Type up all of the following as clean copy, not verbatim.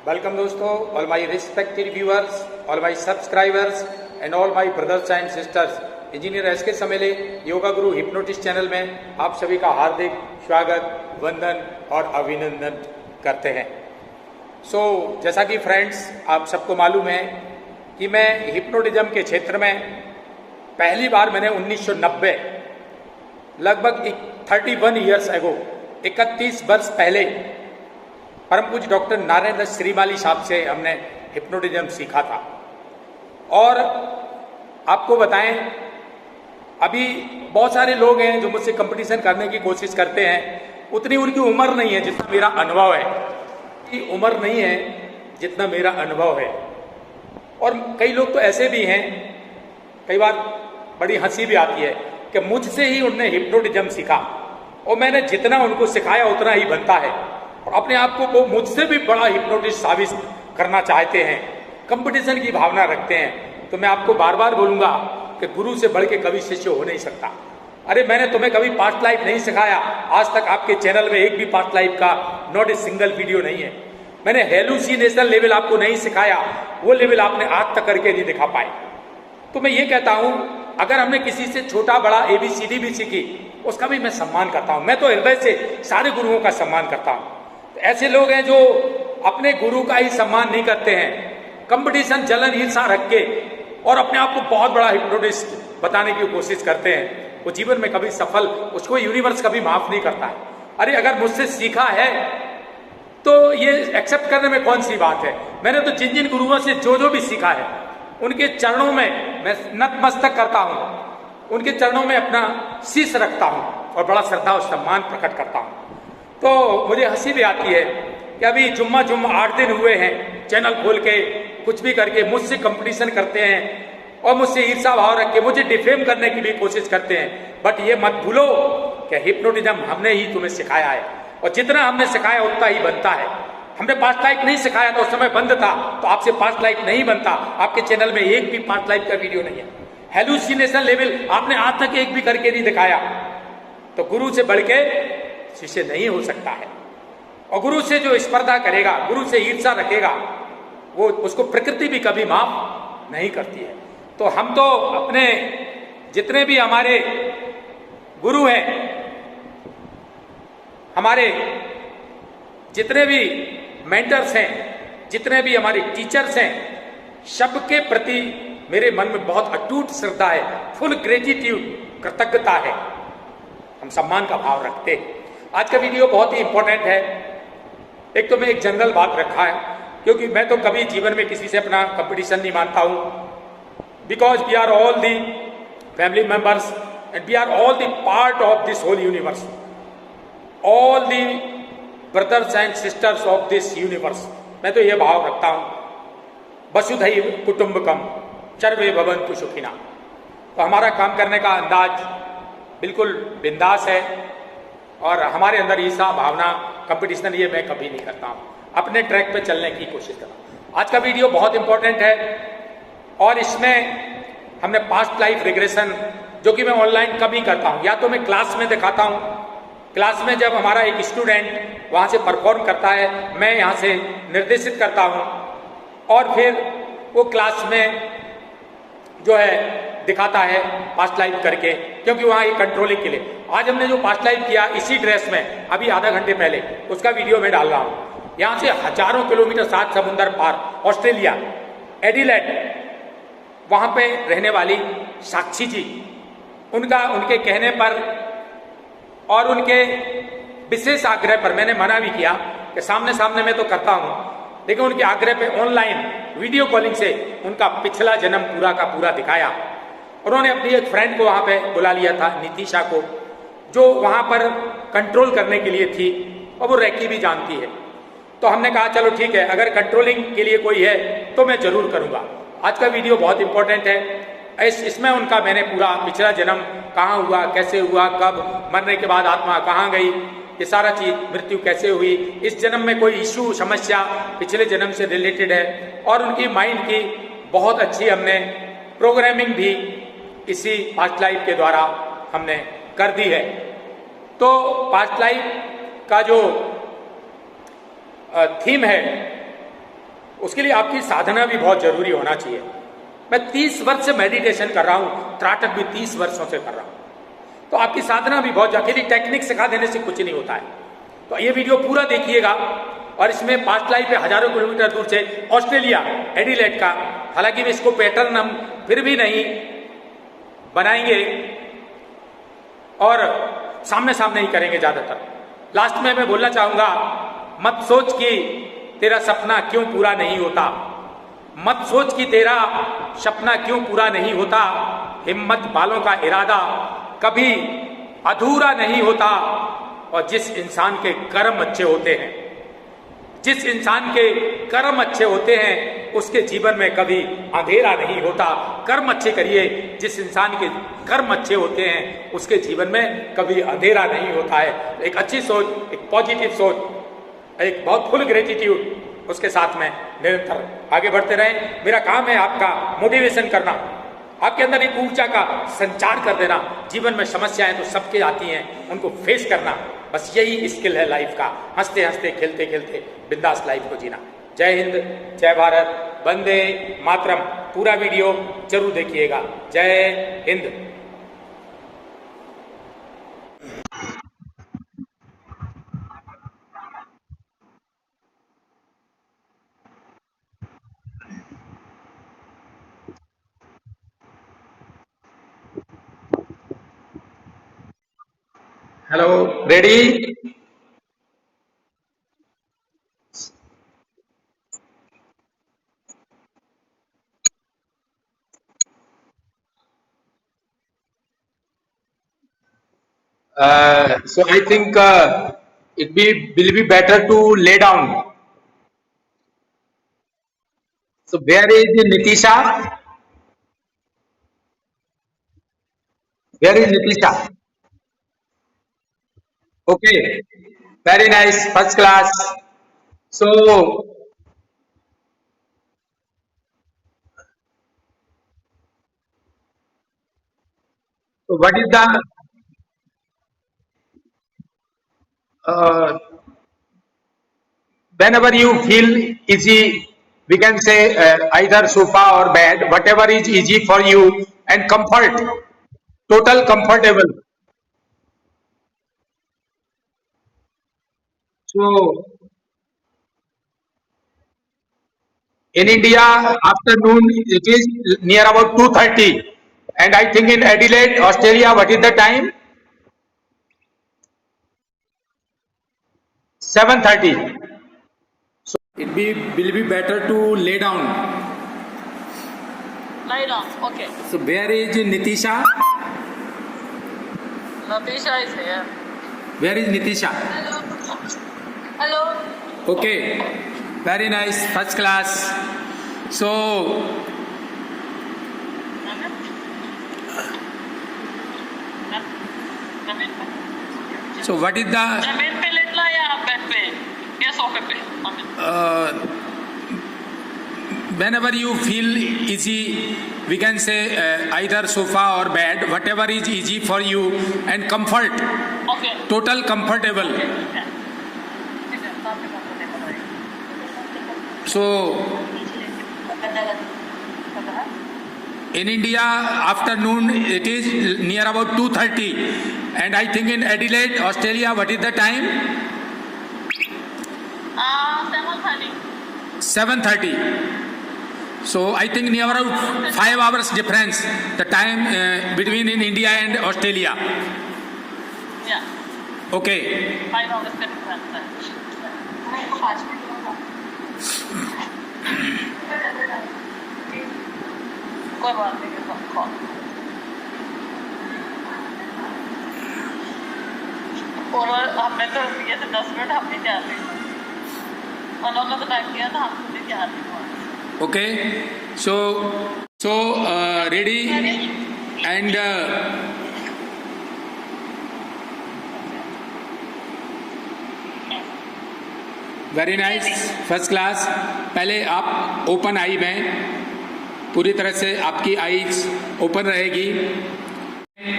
Welcome दोस्तों, all my respected viewers, all my subscribers and all my brothers and sisters. Engineer SK Samele yoga guru hypnotist channel में आप सभी का हार्दिक स्वागत, वंदन और अभिनंदन करते हैं। जैसा कि फ्रेंड्स आप सबको मालूम है कि मैं हिप्नोटिज्म के क्षेत्र में पहली बार मैंने 1990 लगभग 31 ईयर्स एगो 31 वर्ष पहले परम पूज्य डॉक्टर नारायण श्रीमाली साहब से हमने हिप्नोटिज्म सीखा था। और आपको बताएं, अभी बहुत सारे लोग हैं जो मुझसे कंपटीशन करने की कोशिश करते हैं। उतनी उनकी उम्र नहीं है जितना मेरा अनुभव है, कि उम्र नहीं है जितना मेरा अनुभव है। और कई लोग तो ऐसे भी हैं, कई बार बड़ी हंसी भी आती है कि मुझसे ही उन्होंने हिप्नोटिज्म सीखा और मैंने जितना उनको सिखाया उतना ही बनता है, और अपने आप को वो मुझसे भी बड़ा हिप्नोटिस्ट साबित करना चाहते हैं, कंपटीशन की भावना रखते हैं। तो मैं आपको बार बार बोलूंगा कि गुरु से बढ़ के कभी शिष्य हो नहीं सकता। अरे मैंने तुम्हें कभी पास्ट लाइफ नहीं सिखाया, आज तक आपके चैनल में एक भी पास्ट लाइफ का नॉट ए सिंगल वीडियो नहीं है। मैंने हेलुसिनेशन लेवल आपको नहीं सिखाया, वो लेवल आपने आज तक करके नहीं दिखा पाए। तो मैं ये कहता हूं, अगर हमने किसी से छोटा बड़ा ABCD भी सीखी, उसका भी मैं सम्मान करता हूं। मैं तो हृदय से सारे गुरुओं का सम्मान करता हूं। ऐसे लोग हैं जो अपने गुरु का ही सम्मान नहीं करते हैं, कंपटीशन जलन ईर्षा रख के और अपने आप को बहुत बड़ा हिप्नोटिस्ट बताने की कोशिश करते हैं। वो जीवन में कभी सफल, उसको यूनिवर्स कभी माफ नहीं करता है। अरे अगर मुझसे सीखा है तो ये एक्सेप्ट करने में कौन सी बात है। मैंने तो जिन जिन गुरुओं से जो भी सीखा है उनके चरणों में मैं नतमस्तक करता हूं, उनके चरणों में अपना शीश रखता हूं और बड़ा श्रद्धा और सम्मान प्रकट करता हूं। तो मुझे हंसी भी आती है कि अभी जुम्मा 8 दिन हुए हैं चैनल खोल के कुछ भी करके मुझसे कंपटीशन करते हैं और मुझसे ईर्षा भाव रख के मुझे डिफेम करने की भी कोशिश करते हैं। बट ये मत भूलो कि हिप्नोटिज्म हमने ही तुम्हें सिखाया है, और जितना हमने सिखाया उतना ही बनता है। हमने पास्ट लाइफ नहीं सिखाया तो उस समय बंद था, तो आपसे पास्ट लाइफ नहीं बनता। आपके चैनल में एक भी पास्ट लाइफ का वीडियो नहीं है। हेलुसिनेशन लेवल आपने आज तक एक भी करके नहीं दिखाया। तो गुरु से बढ़ के शिष्य नहीं हो सकता है। और गुरु से जो स्पर्धा करेगा, गुरु से ईर्षा रखेगा, वो उसको प्रकृति भी कभी माफ नहीं करती है। तो हम तो अपने जितने भी हमारे गुरु हैं, हमारे जितने भी मेंटर्स हैं, जितने भी हमारे टीचर्स हैं, सबके प्रति मेरे मन में बहुत अटूट श्रद्धा है, फुल ग्रेटिट्यूड, कृतज्ञता है। हम सम्मान का भाव रखते हैं। आज का वीडियो बहुत ही इंपॉर्टेंट है। एक तो मैं एक जनरल बात रखा है, क्योंकि मैं तो कभी जीवन में किसी से अपना कंपटीशन नहीं मानता हूं, because we are all the family members and we are all the part of this whole universe, all the brothers and sisters of this universe. मैं तो यह भाव रखता हूं, वसुधैव कुटुंबकम सर्वे भवन्तु सुखिनः। तो हमारा काम करने का अंदाज बिल्कुल बिंदास है, और हमारे अंदर ईर्षा भावना कंपटीशन ये मैं कभी नहीं करता हूं। अपने ट्रैक पे चलने की कोशिश करता। आज का वीडियो बहुत इंपॉर्टेंट है, और इसमें हमने पास्ट लाइफ रिग्रेशन, जो कि मैं ऑनलाइन कभी करता हूं, या तो मैं क्लास में दिखाता हूं। क्लास में जब हमारा एक स्टूडेंट वहां से परफॉर्म करता है, मैं यहाँ से निर्देशित करता हूं, और फिर वो क्लास में जो है दिखाता है पास्ट लाइफ करके, क्योंकि वहां ये कंट्रोलिंग के लिए। आज हमने जो पास्ट लाइफ किया इसी ड्रेस में अभी आधा घंटे पहले, उसका वीडियो मैं डाल रहा हूं। यहां से हजारों किलोमीटर 7 समुंदर पार ऑस्ट्रेलिया एडिलेड, वहां पे रहने वाली साक्षी जी, उनके कहने पर और उनके विशेष आग्रह पर मैंने मना भी किया कि सामने सामने मैं तो करता हूं, लेकिन उनके आग्रह पे ऑनलाइन वीडियो कॉलिंग से उनका पिछला जन्म पूरा का पूरा दिखाया। उन्होंने अपनी एक फ्रेंड को वहां पे बुला लिया था, नितिशा को, जो वहां पर कंट्रोल करने के लिए थी, और वो रैकी भी जानती है। तो हमने कहा चलो ठीक है, अगर कंट्रोलिंग के लिए कोई है तो मैं जरूर करूंगा। आज का वीडियो बहुत इंपॉर्टेंट है। इसमें उनका मैंने पूरा पिछला जन्म कहाँ हुआ, कैसे हुआ, कब मरने के बाद आत्मा कहाँ गई, ये सारा चीज, मृत्यु कैसे हुई, इस जन्म में कोई इश्यू समस्या पिछले जन्म से रिलेटेड है, और उनकी माइंड की बहुत अच्छी हमने प्रोग्रामिंग भी इसी पास्ट लाइफ के द्वारा हमने कर दी है। तो पास्ट लाइफ का जो थीम है उसके लिए आपकी साधना भी बहुत जरूरी होना चाहिए। मैं 30 वर्ष से मेडिटेशन कर रहा हूं, त्राटक भी 30 वर्षों से कर रहा हूं, तो आपकी साधना भी बहुत, अकेली टेक्निक सिखा देने से कुछ नहीं होता है। तो ये वीडियो पूरा देखिएगा, और इसमें पास्ट लाइफ पे हजारों किलोमीटर दूर से ऑस्ट्रेलिया एडिलेड का, हालांकि इसको पैटर्न हम फिर भी नहीं बनाएंगे और सामने सामने ही करेंगे ज्यादातर। लास्ट में मैं बोलना चाहूंगा, मत सोच कि तेरा सपना क्यों पूरा नहीं होता, मत सोच कि तेरा सपना क्यों पूरा नहीं होता, हिम्मत वालों का इरादा कभी अधूरा नहीं होता। और जिस इंसान के कर्म अच्छे होते हैं, जिस इंसान के कर्म अच्छे होते हैं, उसके जीवन में कभी अंधेरा नहीं होता। कर्म अच्छे करिए, जिस इंसान के कर्म अच्छे होते हैं उसके जीवन में कभी अंधेरा नहीं होता है। एक अच्छी सोच, एक पॉजिटिव सोच, एक बहुत फुल ग्रेटिट्यूड, उसके साथ में निरंतर आगे बढ़ते रहें। मेरा काम है आपका मोटिवेशन करना, आपके अंदर एक ऊर्जा का संचार कर देना। जीवन में समस्याएं तो सबके आती हैं, उनको फेस करना, बस यही स्किल है लाइफ का। हंसते हंसते खेलते खेलते बिंदास लाइफ को जीना। जय हिंद, जय भारत, वंदे मातरम। पूरा वीडियो जरूर देखिएगा। जय Hind. Hello, ready? So I think will be better to lay down. So where is Nitisha? Where is Nitisha? Okay, very nice, first class. So what is the uh, whenever you feel easy, we can say either sofa or bed, whatever is easy for you, and comfort, total comfortable. So in India, afternoon it is near about 2:30, and I think in Adelaide, Australia, what is the time? 7:30. So will be better to lay down. Lie down. Okay. So where is Nitisha? Natisha is here. Where is Nitisha? Hello. Hello. Okay, very nice, first class. So what is the जमीन पे लेटना या bed पे या सोफे पे? whenever you feel easy, we can say either sofa or bed, whatever is easy for you, and comfort, Okay. total comfortable. So in India, afternoon it is near about 2:30, and I think in Adelaide, Australia, what is the time? 7:30. 7:30. So I think near about 5 hours difference, the time between in India and Australia. Yeah. Okay. 5 hours difference. कोई बात नहीं, call और हमने तो ये थे 10 minute हम भी तैयार थे, उन्होंने तो टाइम किया था, हम भी तैयार थे। Okay. So ready and very nice, first class. पहले आप ओपन आई में पूरी तरह से आपकी आईज ओपन रहेगी,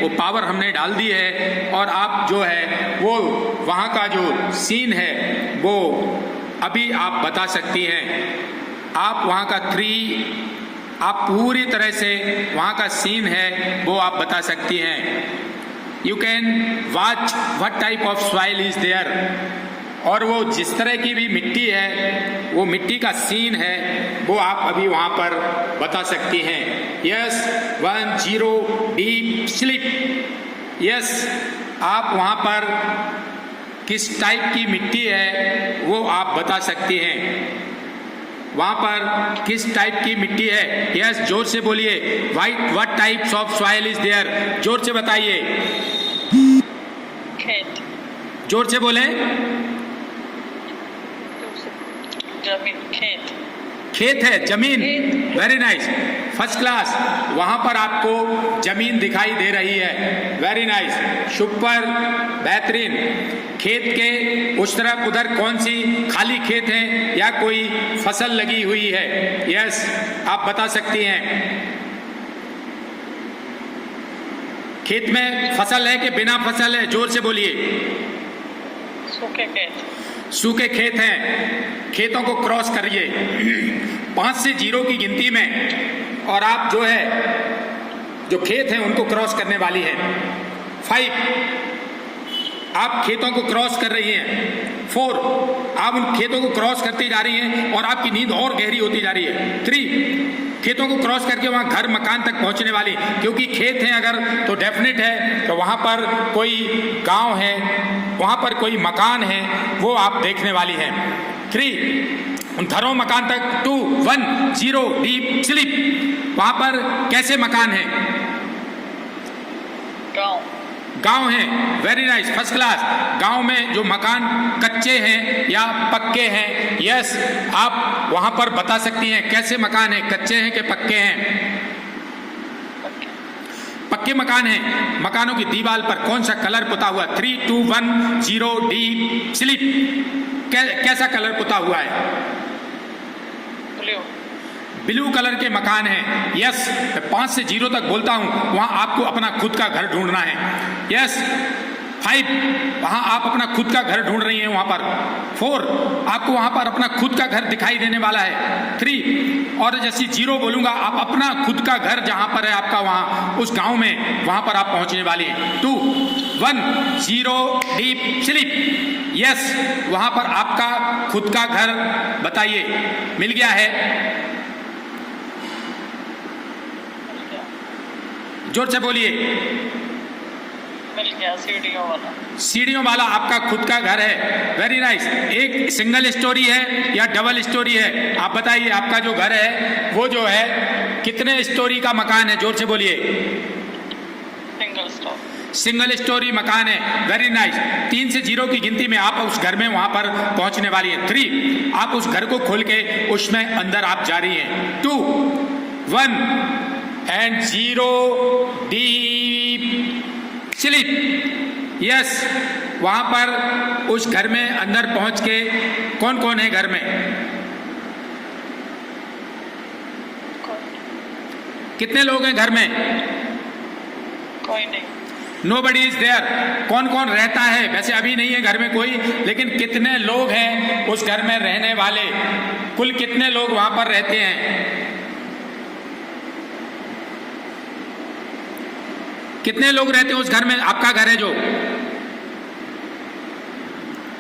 वो पावर हमने डाल दी है, और आप जो है वो वहाँ का जो सीन है वो अभी आप बता सकती हैं। आप वहाँ का ट्री, आप पूरी तरह से वहाँ का सीन है वो आप बता सकती हैं। You can watch what type of soil is there, और वो जिस तरह की भी मिट्टी है वो मिट्टी का सीन है वो आप अभी वहाँ पर बता सकती हैं। Yes, 1 0 deep sleep. यस, आप वहाँ पर किस टाइप की मिट्टी है वो आप बता सकती हैं। वहाँ पर किस टाइप की मिट्टी है। यस, जोर से बोलिए। What types of soil is there, जोर से बताइए। खेत, जोर से बोले। जमीन, खेत। खेत है, जमीन। Very nice, first class. वहां पर आपको जमीन दिखाई दे रही है। वेरी नाइस, सुपर, बेहतरीन। खेत के उस तरफ उधर कौन सी खाली खेत है या कोई फसल लगी हुई है? यस, आप बता सकती हैं। खेत में फसल है कि बिना फसल है? जोर से बोलिए। सूखे खेत। सूखे खेत हैं। खेतों को क्रॉस करिए 5 से 0 की गिनती में, और आप जो है जो खेत हैं उनको क्रॉस करने वाली है। 5, आप खेतों को क्रॉस कर रही हैं। 4, आप उन खेतों को क्रॉस करती जा रही हैं और आपकी नींद और गहरी होती जा रही है। 3, खेतों को क्रॉस करके वहाँ घर मकान तक पहुँचने वाली, क्योंकि खेत हैं अगर तो डेफिनेट है तो वहाँ पर कोई गांव है, वहाँ पर कोई मकान है, वो आप देखने वाली हैं। 3, उन घरों मकान तक। 2 1 0 डीप स्लीप। वहाँ पर कैसे मकान है? गांव है। Very nice, first class. गांव में जो मकान कच्चे हैं या पक्के हैं, यस, आप वहां पर बता सकती हैं कैसे मकान है, कच्चे हैं कि पक्के हैं? पक्के मकान हैं। मकानों की दीवार पर कौन सा कलर पुता हुआ? 3 2 1 0 डीप स्लीप। कैसा कलर पुता हुआ है? ब्लू कलर के मकान हैं। यस, 5 से 0 तक बोलता हूं, वहां आपको अपना खुद का घर ढूंढना है। यस, 5, वहां आप अपना खुद का घर ढूंढ रही हैं वहां पर। 4, आपको वहां पर अपना खुद का घर दिखाई देने वाला है। 3, और जैसे 0 बोलूंगा आप अपना खुद का घर जहां पर है आपका, वहां उस गांव में, वहां पर आप पहुंचने वाली हैं। 2 1 0 डीप स्लीप। यस, वहां पर आपका खुद का घर बताइए। मिल गया है? जोर से बोलिए। मिल गया, सीढ़ियों वाला। सीढ़ियों वाला आपका खुद का घर है। Very nice. एक सिंगल स्टोरी है या डबल स्टोरी है? आप बताइए, आपका जो घर है वो जो है कितने स्टोरी का मकान है? जोर से बोलिए। सिंगल स्टोरी मकान है। Very nice. 3 से 0 की गिनती में आप उस घर में वहां पर पहुंचने वाली है। 3, आप उस घर को खोल के उसमें अंदर आप जा रही हैं। 2 1 and 0 deep sleep। यस, वहां पर उस घर में अंदर पहुंच के कौन कौन है घर में? कितने लोग हैं घर में? कोई नहीं। Nobody is there। कौन कौन रहता है? वैसे अभी नहीं है घर में कोई, लेकिन कितने लोग हैं उस घर में रहने वाले? कुल कितने लोग वहां पर रहते हैं? कितने लोग रहते हैं उस घर में? आपका घर है जो,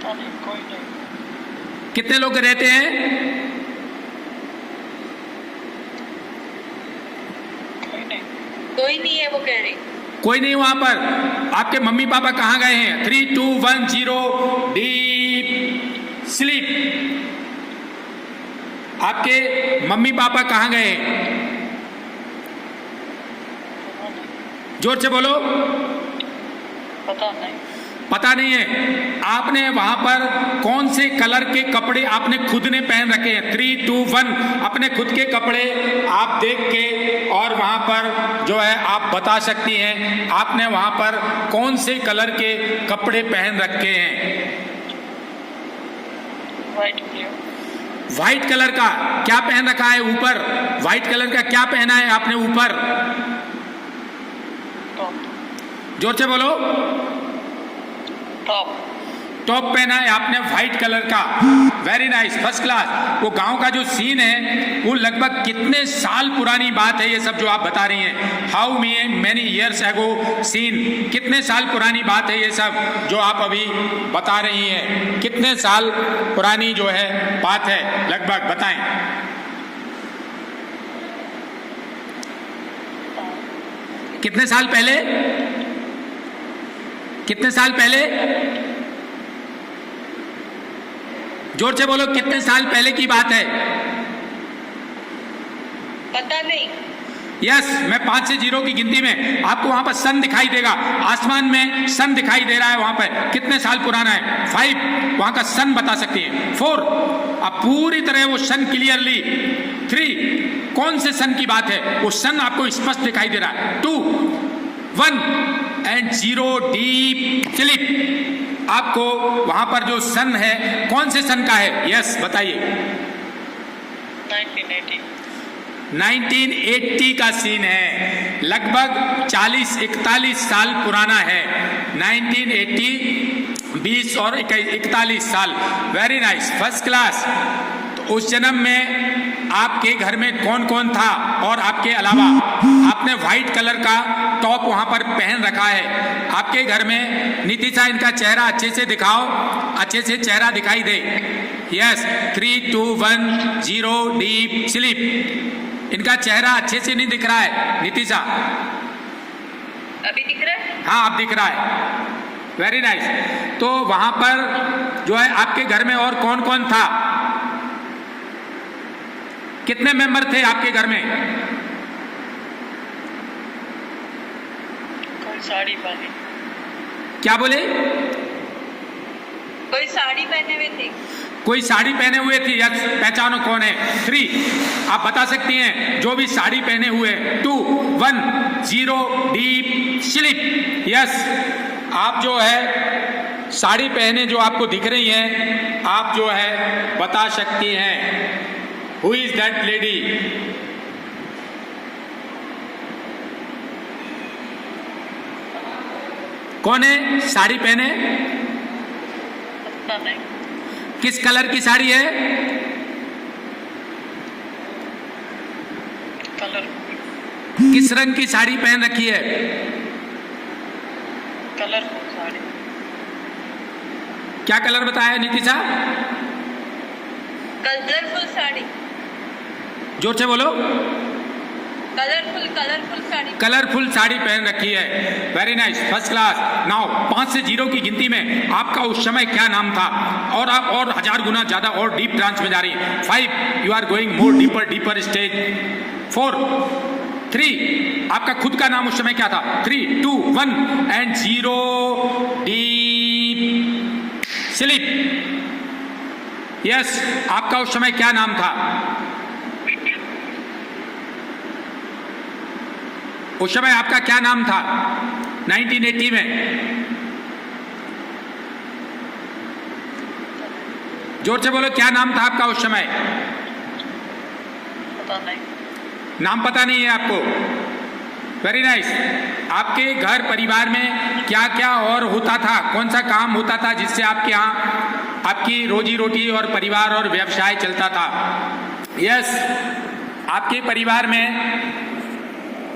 कोई नहीं। कितने लोग रहते हैं? कोई नहीं है, वो कह रही। कोई नहीं वहां पर। आपके मम्मी पापा कहाँ गए हैं? 3 2 1 0 डीप स्लीप। आपके मम्मी पापा कहाँ गए हैं? जोर से बोलो। पता नहीं। पता नहीं है। आपने वहां पर कौन से कलर के कपड़े आपने खुद ने पहन रखे हैं? 3 2 1, अपने खुद के कपड़े आप देख के और वहां पर जो है आप बता सकती हैं आपने वहां पर कौन से कलर के कपड़े पहन रखे हैं? व्हाइट कलर का क्या पहन रखा है ऊपर? व्हाइट कलर का क्या पहना है आपने ऊपर? जोर से बोलो। टॉप पहना है आपने व्हाइट कलर का, वेरी नाइस, फर्स्ट क्लास। वो गांव का जो सीन है वो लगभग कितने साल पुरानी बात है ये सब जो आप बता रही हैं, how many years ago seen, कितने साल पुरानी बात है ये सब जो आप अभी बता रही हैं, कितने साल पुरानी जो है बात है लगभग बताएं। कितने साल पहले, कितने साल पहले, जोर से बोलो, कितने साल पहले की बात है? पता नहीं। यस, मैं 5 से 0 की गिनती में आपको वहां पर सन दिखाई देगा, आसमान में सन दिखाई दे रहा है, वहां पर कितने साल पुराना है? 5, वहां का सन बता सकती हैं। 4, अब पूरी तरह वो सन क्लियरली। 3, कौन से सन की बात है? वो सन आपको स्पष्ट दिखाई दे रहा है। 2, 1 एंड 0 डीप स्लीप। आपको वहां पर जो सन है कौन से सन का है? यस बताइए। 1980 का सीन है, लगभग 40-41 साल पुराना है। 1980, 20 और 41 साल, वेरी नाइस, फर्स्ट क्लास। तो उस जन्म में आपके घर में कौन कौन था? और आपके अलावा आपने व्हाइट कलर का टॉप वहां पर पहन रखा है। आपके घर में नितिशा, इनका चेहरा अच्छे से दिखाओ, अच्छे से चेहरा दिखाई दे। Yes, 3, 2, 1, 0 deep sleep. इनका चेहरा अच्छे से नहीं दिख रहा है नितिशा। अभी दिख रहा है? हाँ, अब दिख रहा है, वेरी नाइस। तो वहां पर जो है आपके घर में और कौन कौन था? कितने मेंबर थे आपके घर में? कोई साड़ी पहने। क्या बोले? कोई साड़ी पहने हुए थे। कोई साड़ी पहने हुए थी? यस, पहचानो कौन है। 3, आप बता सकती हैं जो भी साड़ी पहने हुए। 2, 1, 0 डीप स्लीप। यस, आप जो है साड़ी पहने जो आपको दिख रही हैं, आप जो है बता सकती हैं हु इज दैट लेडी? कौन है साड़ी पहने? पता नहीं। किस कलर की साड़ी है? कलर। किस रंग की साड़ी पहन रखी है? कलरफुल साड़ी। क्या कलर बताया नितिशा? कलरफुल साड़ी। जोर से बोलो। कलरफुल साड़ी। कलरफुल साड़ी पहन रखी है, very nice, first class. Now 5 से 0 की गिनती में आपका उस समय क्या नाम था? और आप और 1000 गुना ज्यादा और डीप ट्रांस में जा रही हैं। 5, you are going more deeper stage. 4, 3, आपका खुद का नाम उस समय क्या था? 3, 2, 1 एंड 0 डीप स्लीप। यस, आपका उस समय क्या नाम था? उस समय आपका क्या नाम था 1980 में? जोर से बोलो, क्या नाम था आपका उस समय? पता नहीं। नाम पता नहीं है आपको? Very nice. आपके घर परिवार में क्या क्या और होता था? कौन सा काम होता था जिससे आपके यहाँ आपकी रोजी रोटी और परिवार और व्यवसाय चलता था? यस, आपके परिवार में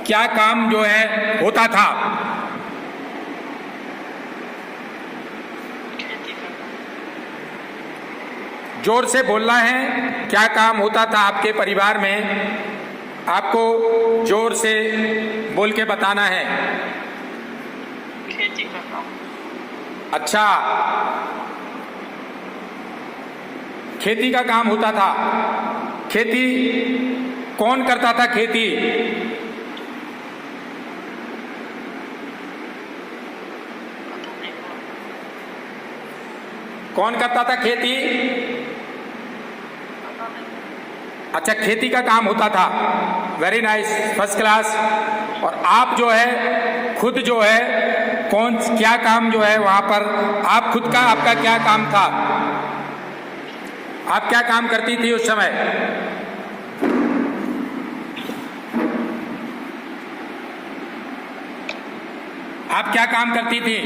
क्या काम जो है होता था? जोर से बोलना है, क्या काम होता था आपके परिवार में? आपको जोर से बोल के बताना है। खेती का काम। अच्छा, खेती का काम होता था। खेती कौन करता था? खेती कौन करता था? खेती, अच्छा, खेती का काम होता था, वेरी नाइस, फर्स्ट क्लास। और आप जो है खुद जो है कौन क्या काम जो है वहां पर आप खुद का आपका क्या काम था? आप क्या काम करती थी उस समय? आप क्या काम करती थी?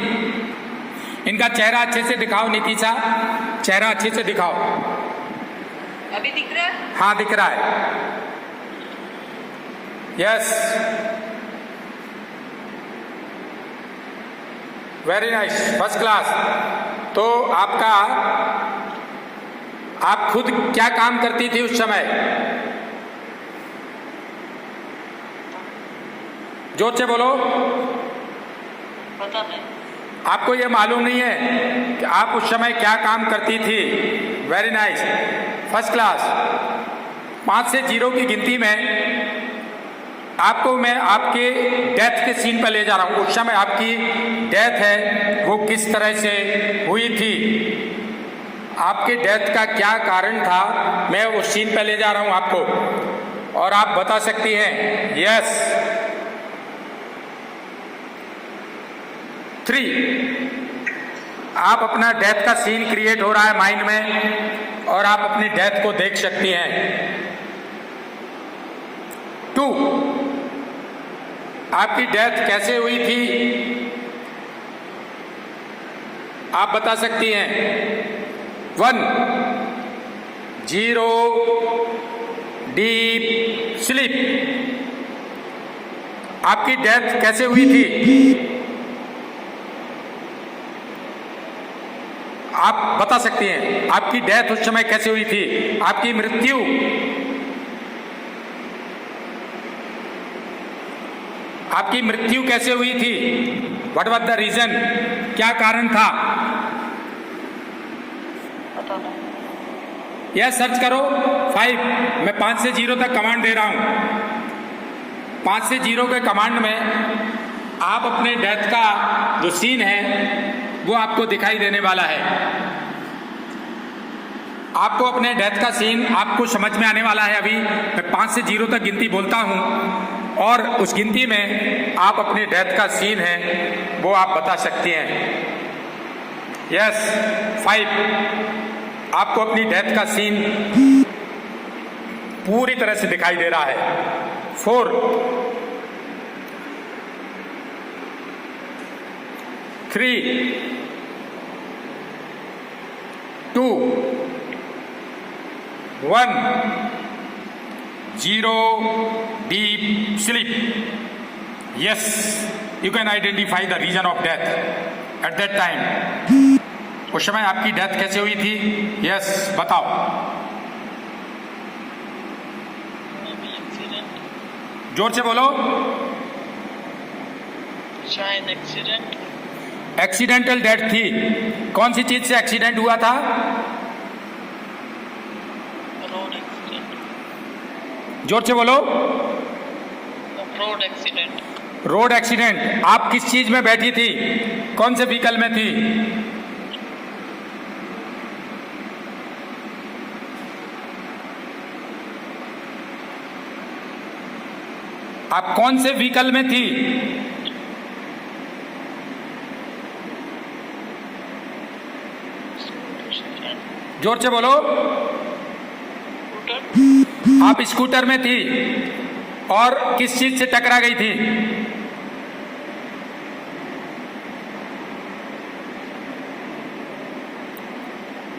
इनका चेहरा अच्छे से दिखाओ नितिशा, चेहरा अच्छे से दिखाओ। अभी दिख रहा है? हाँ दिख रहा है। Yes, very nice, first class. तो आपका, आप खुद क्या काम करती थी उस समय? जोर से बोलो। पता नहीं। आपको ये मालूम नहीं है कि आप उस समय क्या काम करती थी? Very nice, first class. 5 से 0 की गिनती में आपको मैं आपके डेथ के सीन पर ले जा रहा हूँ। उस समय आपकी डेथ है वो किस तरह से हुई थी, आपके डेथ का क्या कारण था, मैं उस सीन पर ले जा रहा हूँ आपको, और आप बता सकती हैं। यस, 3, आप अपना डेथ का सीन क्रिएट हो रहा है माइंड में और आप अपनी डेथ को देख सकती हैं। 2, आपकी डेथ कैसे हुई थी आप बता सकती हैं। 1, 0 डीप स्लीप, आपकी डेथ कैसे हुई थी आप बता सकती हैं। आपकी डेथ उस समय कैसे हुई थी, आपकी मृत्यु, आपकी मृत्यु कैसे हुई थी, व्हाट वाज द रीजन, क्या कारण था? पता नहीं। यह सर्च करो। 5, मैं 5 से 0 तक कमांड दे रहा हूं। 5 से 0 के कमांड में आप अपने डेथ का जो सीन है वो आपको दिखाई देने वाला है। आपको अपने डेथ का सीन आपको समझ में आने वाला है। अभी मैं 5 से 0 तक गिनती बोलता हूं और उस गिनती में आप अपने डेथ का सीन है वो आप बता सकती हैं। यस, 5, आपको अपनी डेथ का सीन पूरी तरह से दिखाई दे रहा है। 4, 3, 2, 1, 0 deep sleep. Yes, you can identify the reason of death at that time. उस समय आपकी डेथ कैसे हुई थी? यस, बताओ। एक्सीडेंट। जोर से बोलो। शायद एक्सीडेंट। एक्सीडेंटल डेथ थी। कौन सी चीज से एक्सीडेंट हुआ था? Road accident. जोर से बोलो। Road accident. Road accident. आप किस चीज में बैठी थी, कौन से व्हीकल में थी? आप कौन से व्हीकल में थी? जोर से बोलो। आप स्कूटर में थी और किस चीज से टकरा गई थी?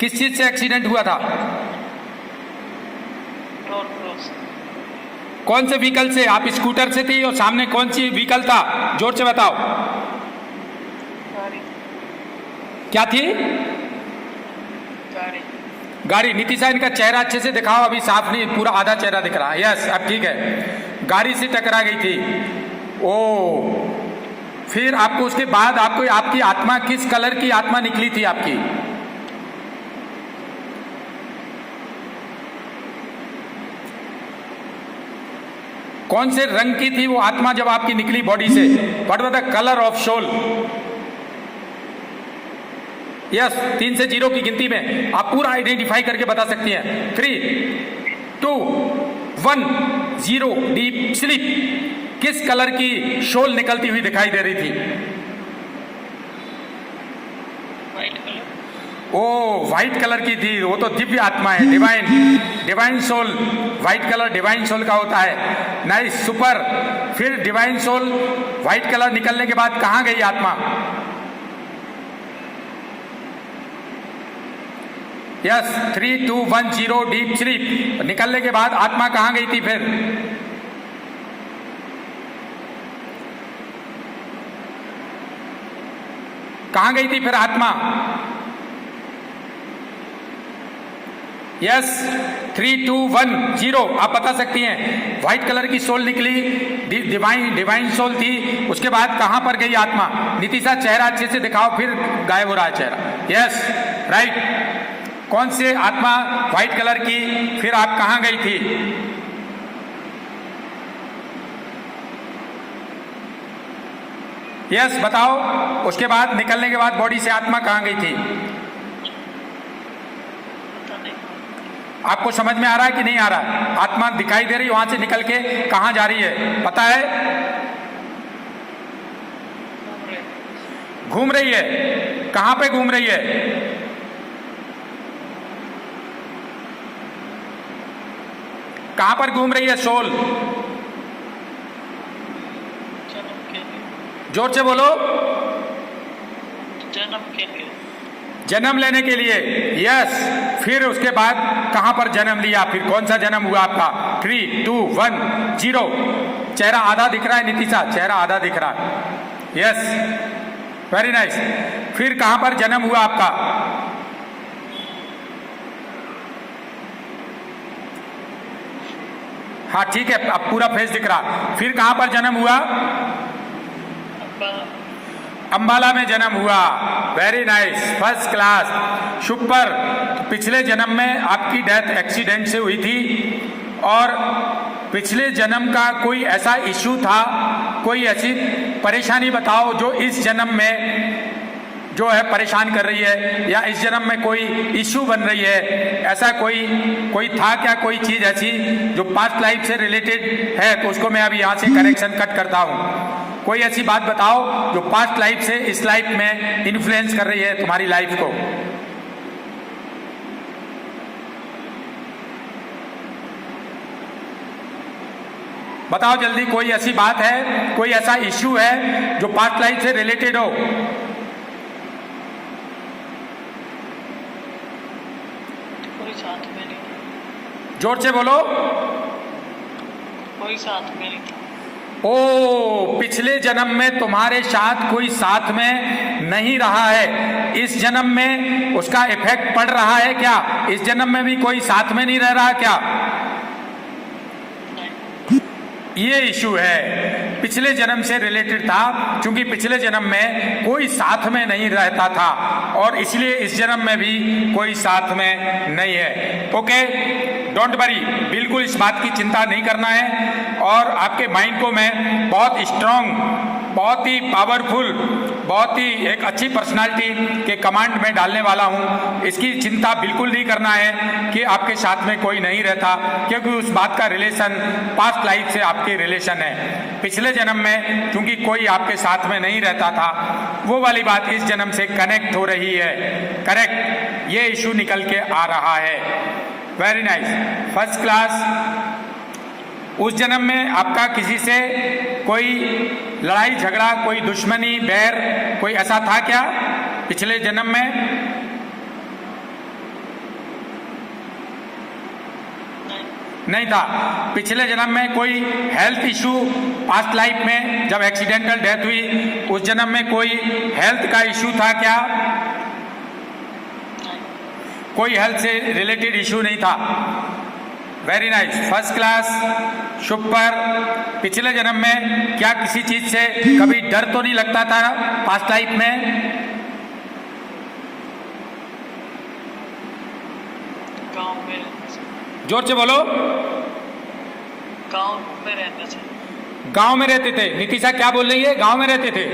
किस चीज से एक्सीडेंट हुआ था? Road cross. कौन से व्हीकल से? आप स्कूटर से थी और सामने कौन सी व्हीकल था? जोर से बताओ। गाड़ी। क्या थी? गाड़ी। गाड़ी। नितिशा, इनका चेहरा अच्छे से दिखाओ, अभी साफ नहीं, पूरा आधा चेहरा दिख रहा है। यस, अब ठीक है। गाड़ी से टकरा गई थी। ओ, फिर आपको उसके बाद आपको आपकी आत्मा, किस कलर की आत्मा निकली थी आपकी? कौन से रंग की थी वो आत्मा जब आपकी निकली बॉडी से? What was the colour of soul? Yes, 3 से 0 की गिनती में आप पूरा आइडेंटिफाई करके बता सकती हैं। 3, 2, 1, 0 डीप स्लीप। किस कलर की शोल निकलती हुई दिखाई दे रही थी? White colour. Oh, white colour की थी। वो तो दिव्य आत्मा है, divine soul. White colour divine soul का होता है। Nice, super. फिर डिवाइन सोल व्हाइट कलर निकलने के बाद कहाँ गई आत्मा? Yes 3 2 1 0 deep sleep. निकलने के बाद आत्मा कहाँ गई थी फिर? कहाँ गई थी फिर आत्मा? यस 3 2 1 0 आप बता सकती हैं। व्हाइट कलर की सोल निकली, डिवाइन सोल थी, उसके बाद कहां पर गई आत्मा? नितिशा चेहरा अच्छे से दिखाओ, फिर गायब हो रहा है चेहरा। यस राइट, कौन से आत्मा व्हाइट कलर की, फिर आप कहां गई थी? यस बताओ, उसके बाद निकलने के बाद बॉडी से आत्मा कहां गई थी? आपको समझ में आ रहा है कि नहीं आ रहा है? आत्मा दिखाई दे रही, वहां से निकल के कहां जा रही है पता है? घूम रही है। कहां पे घूम रही है? कहां पर घूम रही है सोल? जोर से बोलो। जन्म के लिए। जन्म लेने के लिए। यस, फिर उसके बाद कहां पर जन्म लिया? फिर कौन सा जन्म हुआ आपका? 3 2 1 0। चेहरा आधा दिख रहा है नितिशा, चेहरा आधा दिख रहा है। Yes very nice. फिर कहां पर जन्म हुआ आपका? हाँ ठीक है, अब पूरा फेस दिख रहा। फिर कहां पर जन्म हुआ? अंबाला में जन्म हुआ। Very nice, first class, super. पिछले जन्म में आपकी डेथ एक्सीडेंट से हुई थी और पिछले जन्म का कोई ऐसा इश्यू था, कोई ऐसी परेशानी बताओ जो इस जन्म में जो है परेशान कर रही है, या इस जन्म में कोई इश्यू बन रही है। ऐसा कोई था क्या, कोई चीज ऐसी जो पास्ट लाइफ से रिलेटेड है? तो उसको मैं अभी यहाँ से करेक्शन कट करता हूँ। कोई ऐसी बात बताओ जो पास्ट लाइफ से इस लाइफ में इन्फ्लुएंस कर रही है तुम्हारी लाइफ को। बताओ जल्दी, कोई ऐसी बात है, कोई ऐसा इश्यू है जो पास्ट लाइफ से रिलेटेड हो? कोई साथ में नहीं। जोर से बोलो। कोई साथ में नहीं। ओ, पिछले जन्म में तुम्हारे साथ कोई साथ में नहीं रहा है, इस जन्म में उसका इफेक्ट पड़ रहा है क्या? इस जन्म में भी कोई साथ में नहीं रह रहा क्या? ये इशू है, पिछले जन्म से रिलेटेड था, क्योंकि पिछले जन्म में कोई साथ में नहीं रहता था और इसलिए इस जन्म में भी कोई साथ में नहीं है। ओके, डोंट वरी, बिल्कुल इस बात की चिंता नहीं करना है। और आपके माइंड को मैं बहुत स्ट्रांग, बहुत ही पावरफुल, बहुत ही एक अच्छी पर्सनालिटी के कमांड में डालने वाला हूं। इसकी चिंता बिल्कुल नहीं करना है कि आपके साथ में कोई नहीं रहता, क्योंकि उस बात का रिलेशन पास्ट लाइफ से आपके रिलेशन है। पिछले जन्म में क्योंकि कोई आपके साथ में नहीं रहता था, वो वाली बात इस जन्म से कनेक्ट हो रही है। करेक्ट, ये इशू निकल के आ रहा है। Very nice, first class. उस जन्म में आपका किसी से कोई लड़ाई झगड़ा, कोई दुश्मनी, बैर, कोई ऐसा था क्या पिछले जन्म में? नहीं था। पिछले जन्म में कोई हेल्थ इशू, पास्ट लाइफ में जब एक्सीडेंटल डेथ हुई, उस जन्म में कोई हेल्थ का इशू था क्या? कोई हेल्थ से रिलेटेड इशू नहीं था। Very nice, first class, super. पिछले जन्म में क्या किसी चीज से कभी डर तो नहीं लगता था पास्ट लाइफ में? गांव में, जोर से बोलो। गांव में रहते थे। गांव में रहते थे। नितिशा क्या बोल रही है? गांव में रहते थे।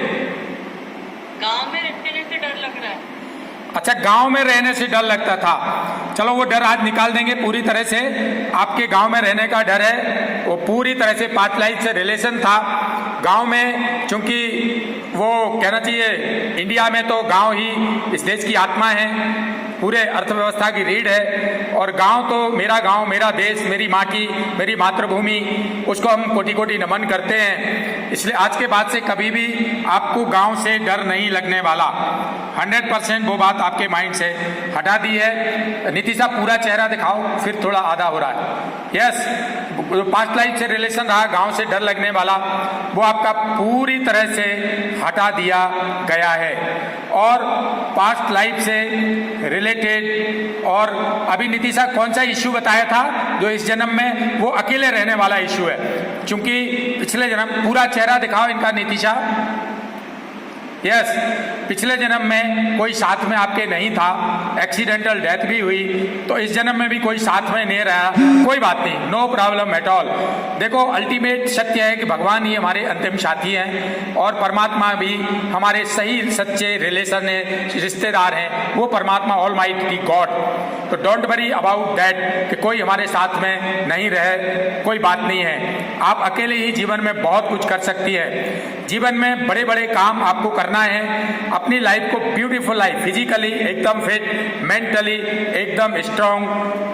गांव में रहने से डर लग रहा है। अच्छा, गांव में रहने से डर लगता था। चलो वो डर आज निकाल देंगे पूरी तरह से। आपके गांव में रहने का डर है, वो पूरी तरह से पास्ट लाइफ से रिलेशन था। गांव में, क्योंकि वो कहना चाहिए इंडिया में तो गांव ही इस देश की आत्मा है, पूरे अर्थव्यवस्था की रीढ़ है। और गांव तो मेरा गांव, मेरा देश, मेरी माँ की, मेरी मातृभूमि, उसको हम कोटि कोटि नमन करते हैं। इसलिए आज के बाद से कभी भी आपको गांव से डर नहीं लगने वाला। 100% वो बात आपके माइंड से हटा दी है। नीतीशा पूरा चेहरा दिखाओ, फिर थोड़ा आधा हो रहा है। यस, पास्ट लाइफ से रिलेशन रहा, गांव से डर लगने वाला, वो आपका पूरी तरह से हटा दिया गया है। और पास्ट लाइफ से रिलेटेड, और अभी नीतीशा कौन सा इश्यू बताया था जो इस जन्म में वो अकेले रहने वाला इश्यू है, क्योंकि पिछले जन्म, पूरा चेहरा दिखाओ इनका नीतीशा। यस, पिछले जन्म में कोई साथ में आपके नहीं था, एक्सीडेंटल डेथ भी हुई, तो इस जन्म में भी कोई साथ में नहीं रहा, कोई बात नहीं, नो प्रॉब्लम एट ऑल। देखो, अल्टीमेट सत्य है कि भगवान ही हमारे अंतिम साथी हैं और परमात्मा भी हमारे सही सच्चे रिलेशन रिश्तेदार हैं, वो परमात्मा ऑलमाइटी गॉड। तो डोंट वरी अबाउट दैट कि कोई हमारे साथ में नहीं रहे, कोई बात नहीं है। आप अकेले ही जीवन में बहुत कुछ कर सकती है। जीवन में बड़े बड़े काम आपको करना है, अपनी लाइफ को ब्यूटीफुल लाइफ, फिजिकली एकदम फिट, मेंटली एकदम स्ट्रांग,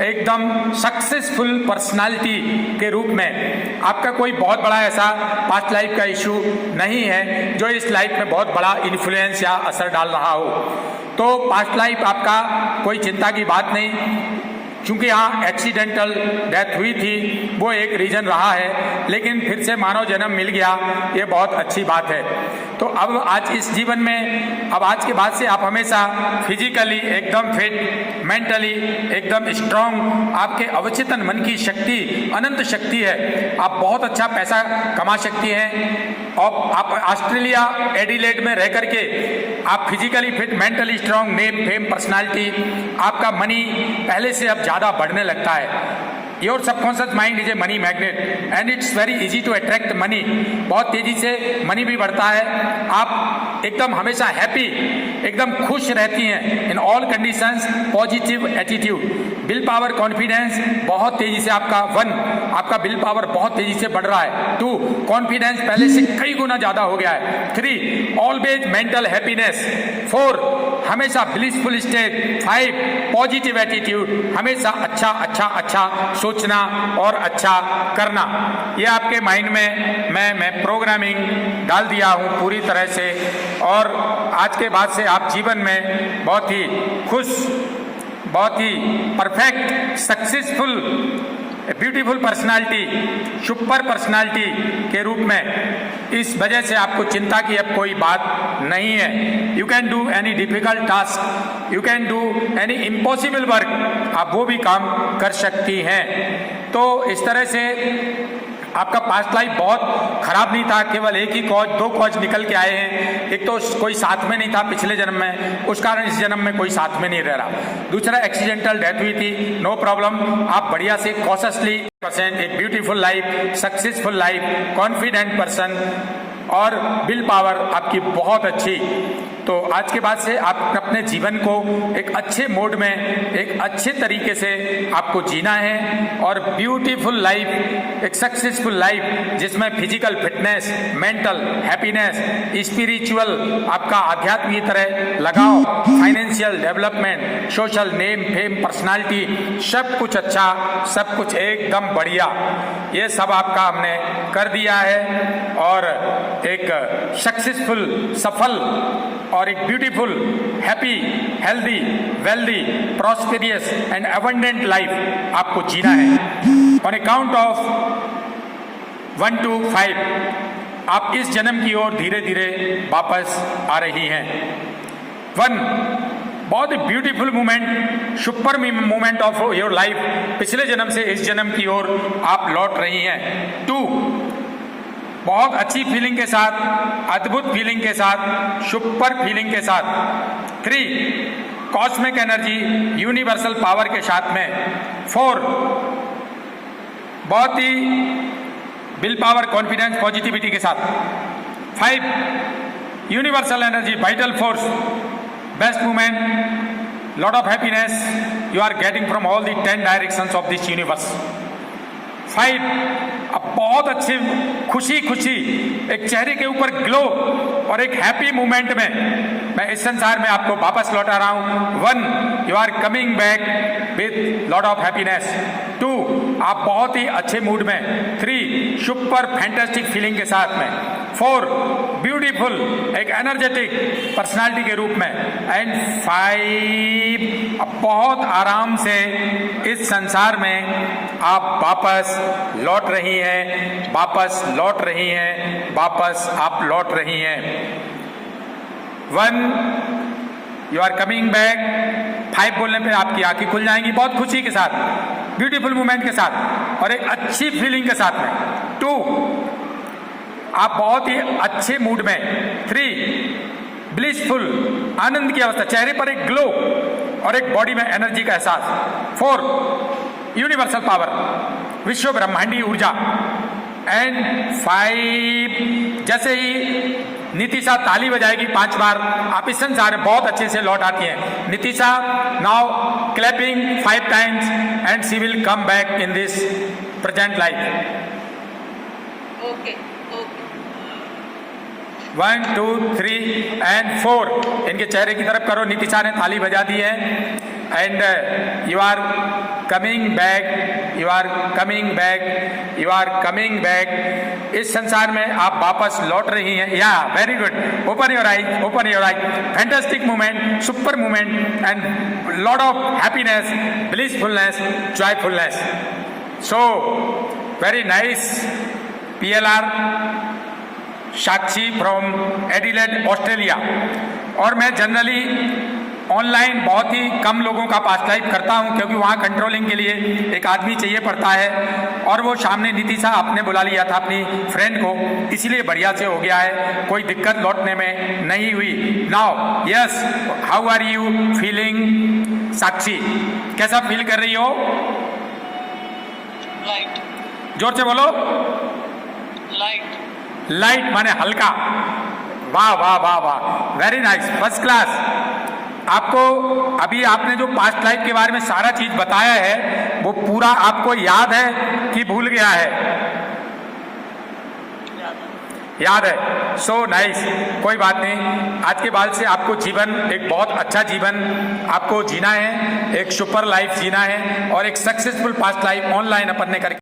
एकदम सक्सेसफुल पर्सनालिटी के रूप में। आपका कोई बहुत बड़ा ऐसा पास्ट लाइफ का इशू नहीं है जो इस लाइफ में बहुत बड़ा इन्फ्लुएंस या असर डाल रहा हो। तो पास्ट लाइफ आपका कोई चिंता की बात नहीं, क्योंकि यहाँ एक्सीडेंटल डेथ हुई थी, वो एक रीजन रहा है, लेकिन फिर से मानव जन्म मिल गया, ये बहुत अच्छी बात है। तो अब आज इस जीवन में, अब आज के बाद से आप हमेशा फिजिकली एकदम फिट, मेंटली एकदम स्ट्रांग, आपके अवचेतन मन की शक्ति अनंत शक्ति है, आप बहुत अच्छा पैसा कमा सकती हैं। और आप ऑस्ट्रेलिया एडिलेड में रह करके आप physically fit, mentally strong, name fame personality, आपका मनी पहले से अब ज़्यादा बढ़ने लगता है। Your subconscious mind is a money magnet and it's very easy to attract money. बहुत तेजी से मनी भी बढ़ता है। आप एकदम हमेशा हैप्पी, एकदम खुश रहती हैं in all conditions, positive attitude, bill power, confidence बहुत तेजी से आपका 1, आपका बिल पावर बहुत तेजी से बढ़ रहा है। 2, कॉन्फिडेंस पहले से कई गुना ज़्यादा हो गया है। 3, ऑलवेज मेंटल हैप्पीनेस। 4, हमेशा ब्लिसफुल स्टेट। 5, पॉजिटिव एटीट्यूड, हमेशा अच्छा अच्छा अच्छा सोचना और अच्छा करना। ये आपके माइंड में मैं प्रोग्रामिंग डाल दिया हूँ पूरी तरह से। और आज के बाद से आप जीवन में बहुत ही खुश, बहुत ही perfect, successful, beautiful personality, super personality के रूप में, इस वजह से आपको चिंता की अब कोई बात नहीं है। You can do any difficult task, you can do any impossible work, आप वो भी काम कर सकती हैं। तो इस तरह से आपका पास्ट लाइफ बहुत खराब नहीं था, केवल एक ही कॉज, 2 कॉज निकल के आए हैं। एक तो कोई साथ में नहीं था पिछले जन्म में, उस कारण इस जन्म में कोई साथ में नहीं रह रहा। दूसरा, एक्सीडेंटल डेथ हुई थी, नो प्रॉब्लम, आप बढ़िया से कॉशियसली एक beautiful life, successful life, confident person और बिल पावर आपकी बहुत अच्छी। तो आज के बाद से आप अपने जीवन को एक अच्छे मोड में, एक अच्छे तरीके से आपको जीना है और ब्यूटीफुल लाइफ, एक सक्सेसफुल लाइफ जिसमें physical fitness, mental happiness, spiritual आपका आध्यात्म की तरह लगाओ, financial development, social name fame personality, सब कुछ अच्छा, सब कुछ एकदम बढ़िया, ये सब आपका हमने कर दिया है। और एक सक्सेसफुल, सफल और एक beautiful, happy, healthy, wealthy, prosperous and abundant life आपको जीना है। On A count of 1 to 5 आप इस जन्म की ओर धीरे धीरे वापस आ रही हैं। 1, बहुत ही beautiful moment, super moment of your life, पिछले जन्म से इस जन्म की ओर आप लौट रही हैं। 2, बहुत अच्छी फीलिंग के साथ, अद्भुत फीलिंग के साथ, सुपर फीलिंग के साथ। 3, कॉस्मिक एनर्जी, यूनिवर्सल पावर के साथ में। 4, बहुत ही बिल पावर, कॉन्फिडेंस, पॉजिटिविटी के साथ। 5, universal energy, vital force, best movement, lot of happiness you are getting from all the 10 directions of this universe. Satisfied, अब बहुत अच्छी खुशी खुशी एक चेहरे के ऊपर ग्लो और एक हैप्पी मूवमेंट में मैं इस संसार में आपको वापस लौटा रहा हूं। 1, you are coming back with lot of happiness. 2, आप बहुत ही अच्छे मूड में। 3, सुपर फैंटास्टिक फीलिंग के साथ में। 4, ब्यूटीफुल एक एनर्जेटिक पर्सनालिटी के रूप में। एंड 5, अब बहुत आराम से इस संसार में आप वापस लौट रही हैं, वापस लौट रही हैं, वापस आप लौट रही हैं। 1, यू आर कमिंग बैक। 5 बोलने पे आपकी आंखें खुल जाएंगी बहुत खुशी के साथ, ब्यूटीफुल मूवमेंट के साथ और एक अच्छी फीलिंग के साथ में। 2, आप बहुत ही अच्छे मूड में। 3, ब्लिसफुल आनंद की अवस्था, चेहरे पर एक ग्लो और एक बॉडी में एनर्जी का एहसास। 4, यूनिवर्सल पावर, विश्व ब्रह्मांडी ऊर्जा। एंड 5, जैसे ही नितिशा ताली बजाएगी 5 बार, आप इस संसार में बहुत अच्छे से लौट आती हैं। Nitisha now clapping 5 times and she will come back in this present life. Okay okay. 1, 2, 3 and 4 इनके चेहरे की तरफ करो। नितिशा ने ताली बजा दी है। And you are coming back, you are coming back, you are coming back. इस संसार में आप वापस लौट रही हैं। Yeah very good. Open your eyes, open your eyes. Fantastic movement, super movement and lot of happiness, blissfulness, joyfulness. So very nice PLR Sakshi from Adelaide Australia. और मैं जनरली ऑनलाइन बहुत ही कम लोगों का पास्ट लाइफ करता हूं, क्योंकि वहां कंट्रोलिंग के लिए एक आदमी चाहिए पड़ता है और वो सामने नितिशा आपने बुला लिया था अपनी फ्रेंड को, इसीलिए बढ़िया से हो गया है, कोई दिक्कत लौटने में नहीं हुई। Now yes, how are you feeling Sakshi? कैसा फील कर रही हो? लाइट। जोर से बोलो। लाइट। लाइट माने हल्का। वाह वाह वाह वाह, वेरी नाइस, फर्स्ट क्लास। आपको अभी आपने जो पास्ट लाइफ के बारे में सारा चीज बताया है वो पूरा आपको याद है कि भूल गया है? याद है। सो नाइस, कोई बात नहीं। आज के बाद से आपको जीवन एक बहुत अच्छा जीवन आपको जीना है, एक सुपर लाइफ जीना है और एक सक्सेसफुल पास्ट लाइफ ऑनलाइन अपन ने करके